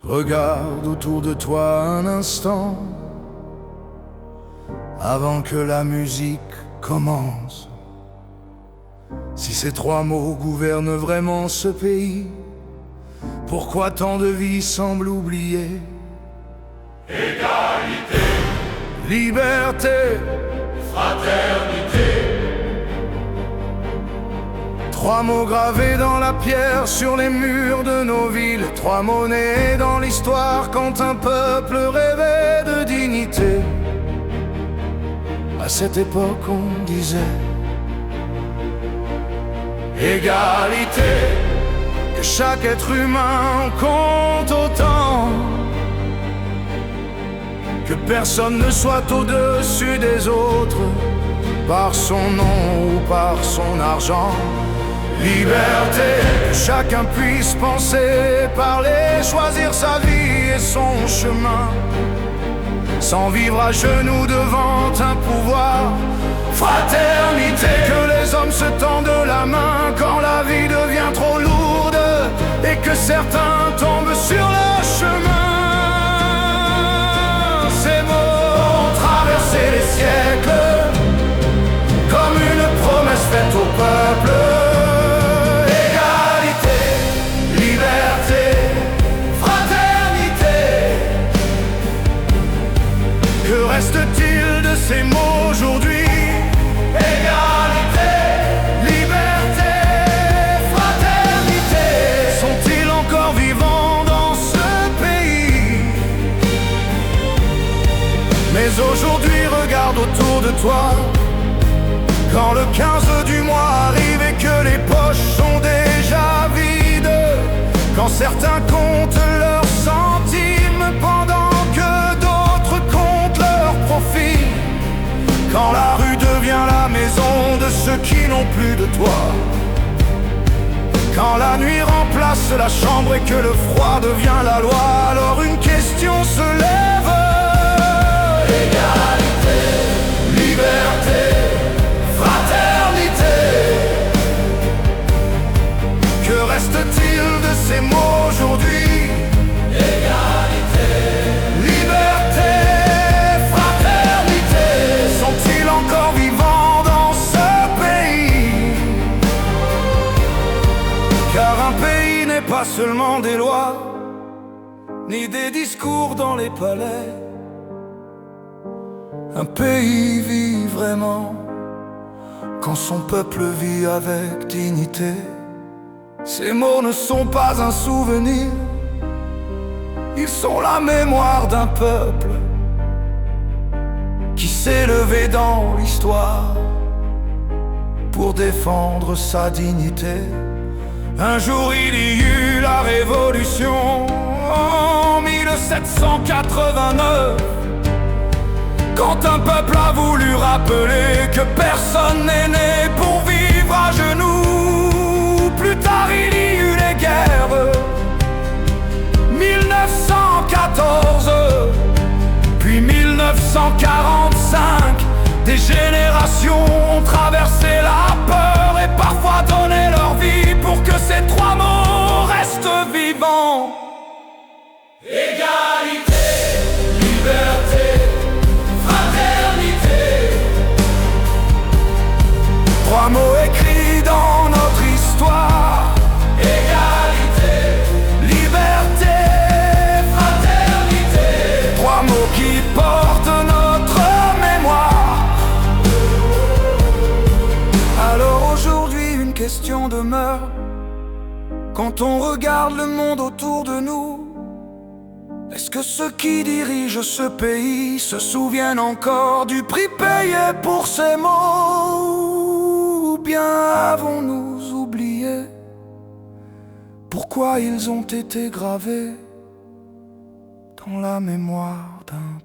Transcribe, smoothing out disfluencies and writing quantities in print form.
Regarde autour de toi un instant avant que la musique commence. Si ces trois mots gouvernent vraiment ce pays, pourquoi tant de vies semblent oubliées? Égalité, Liberté, fraternité, trois mots gravés dans la pierre sur les murs de nos villes. Trois monnaies dans l'histoire quand un peuple rêvait de dignité. À cette époque on disait égalité, que chaque être humain compte autant, que personne ne soit au-dessus des autres par son nom ou par son argent. Liberté, que chacun puisse penser, parler, choisir sa vie et son chemin, sans vivre à genoux devant un pouvoir. Fraternité, que les hommes se tendent la main quand la vie devient trop lourde et que certains tombent sur le chemin. Ces mots ont traversé les siècles comme une promesse faite au peuple. Égalité, liberté, fraternité. Que reste-t-il de ces mots aujourd'hui? Égalité, liberté, fraternité. Sont-ils encore vivants dans ce pays? Mais aujourd'hui regarde autour de toi. Quand le 15 du mois arrive et que les poches sont déjà vides, quand certains comptent leurs centimes pendant que d'autres comptent leurs profits, quand la rue devient la maison de ceux qui n'ont plus de toit, quand la nuit remplace la chambre et que le froid devient la loi, alors une question se lève. Égalité, liberté, fraternité. Que reste-t-il de ces mots aujourd'hui? Égalité, liberté, fraternité. Sont-ils encore vivants dans ce pays? Car un pays n'est pas seulement des lois, ni des discours dans les palais. Un pays vit vraiment quand son peuple vit avec dignité. Ces mots ne sont pas un souvenir, ils sont la mémoire d'un peuple qui s'est levé dans l'histoire pour défendre sa dignité. Un jour il y eut la révolution en 1789, quand un peuple a voulu rappeler que personne n'est né pour vivre à genoux. Plus tard il y eut les guerres, 1914, puis 1945. Des générations ont traversé la peur et parfois donné leur vie pour que ces trois mots restent vivants. Égalité, liberté, fraternité. Trois mots écrits dans notre histoire. Égalité, liberté, fraternité. Trois mots qui portent notre mémoire. Alors aujourd'hui une question demeure. Quand on regarde le monde autour de nous, est-ce que ceux qui dirigent ce pays se souviennent encore du prix payé pour ces mots? Ou bien avons-nous oublié pourquoi ils ont été gravés dans la mémoire d'un